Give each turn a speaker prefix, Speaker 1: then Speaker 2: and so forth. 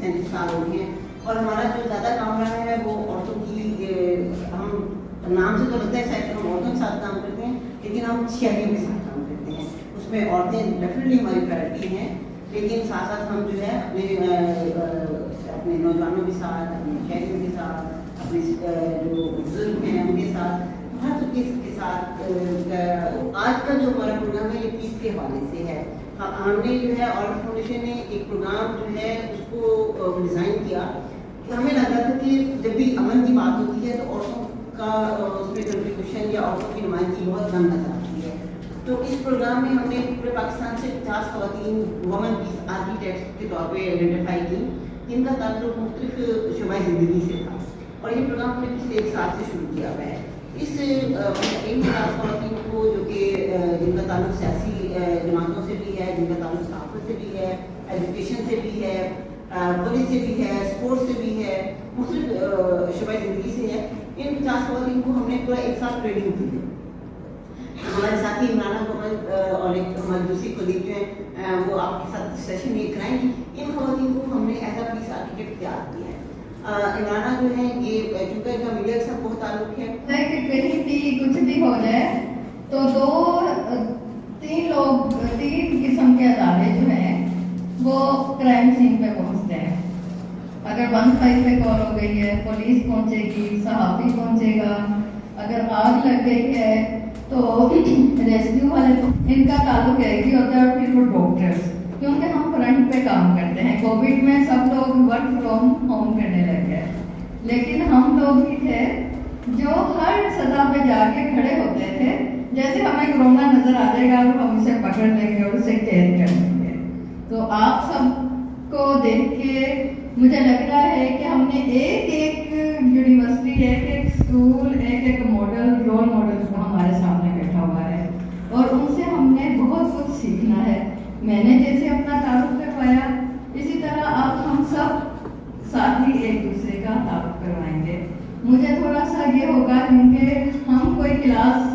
Speaker 1: 37 سال ہو گئے ہیں, اور ہمارا جو زیادہ کام رہا ہے وہ عورتوں کی, ہم نام سے تو لگتا ہے شاید ہم عورتوں کے ساتھ کام کرتے ہیں, لیکن ہم شہریوں کے ساتھ کام کرتے ہیں. اس میں عورتیں ڈیفینیٹلی ہماری پرائرٹی ہیں, لیکن ساتھ ساتھ ہم جو ہے اپنے نوجوانوں کے ساتھ, اپنے شہریوں کے ساتھ, اپنے جو بزرگ ہیں ان کے ساتھ, ہر کس کے ساتھ. آج کا جو ہمارا پروگرام ہے یہ پیس کے حوالے سے ہے. ہم نے جو ہے عورت فاؤنڈیشن نے ایک پروگرام جو ہے اس کو ڈیزائن کیا. ہمیں لگا تھا کہ جب بھی امن کی بات ہوتی ہے تو عورتوں کا اس میں کنٹریبیوشن یا عورتوں کی نمائندگی بہت کم نظر آتی ہے. تو اس پروگرام میں ہم نے پورے پاکستان سے 50 خواتین وومن پیس آرکیٹیکٹ کے طور پہ آئیڈینٹیفائی کی, جن کا تعلق مختلف شعبۂ زندگی سے تھا, اور یہ پروگرام ہم نے پچھلے 1 سال سے شروع کیا ہوا ہے. اس 50 خواتین کو جو کہ جن کا تعلق سیاسی جماعتوں سے بھی ہے, جن کا تعلق صحافت سے بھی ہے, ایجوکیشن سے بھی ہے, پولیس سے بھی ہے, اسپورٹس سے بھی ہے, مختلف شعبۂ زندگی سے ہے, ان 50 خواتین کو ہم نے پورا 1 سال ٹریننگ دی ہے. ہمارے ساتھی عمرانہ محمد اور ایک ہماری دوسری کولیگ جو ہیں وہ آپ کے ساتھ سیشن یہ کرائیں گی. ان خواتین کو ہم نے ایز اے پیس آرکیٹیکٹ تیار کیا ہے. عمرانہ جو ہے یہ چونکہ ان کا میڈیا کے ساتھ بہت تعلق ہے
Speaker 2: کہ کہیں بھی کچھ بھی ہو جائے تو 3 قسم کے ادارے جو ہیں وہ کرائم سین پہ پہنچتے ہیں. اگر 15 پہ کال ہو گئی ہے پولیس پہنچے گی, صحافی پہنچے گا, اگر آگ لگ گئی ہے تو ریسکیو والے, ان کا تعلق ایک ہی ہوتا ہے, اور پھر وہ ڈاکٹرس, کیونکہ ہم فرنٹ پہ کام کرتے ہیں. کووڈ میں سب لوگ ورک فرام ہوم کرنے لگ گئے, لیکن ہم لوگ ہی تھے جو ہر سطح پہ جا کے کھڑے ہوتے تھے. جیسے ہمیں کرونا نظر آ جائے گا اور ہم اسے پکڑ لیں گے اور اسے کیئر کر لیں گے. تو آپ سب کو دیکھ کے مجھے لگ رہا ہے کہ ہم نے ایک یونیورسٹی, ایک اسکول, ایک ماڈل, رول ماڈل کو ہمارے سامنے بیٹھا ہوا ہے, اور ان سے ہم نے بہت کچھ سیکھنا ہے. میں نے جیسے اپنا تعارف کروایا, اسی طرح اب ہم سب ساتھ ہی ایک دوسرے کا تعارف کروائیں گے. مجھے تھوڑا سا یہ ہوگا کیونکہ ہم کوئی کلاس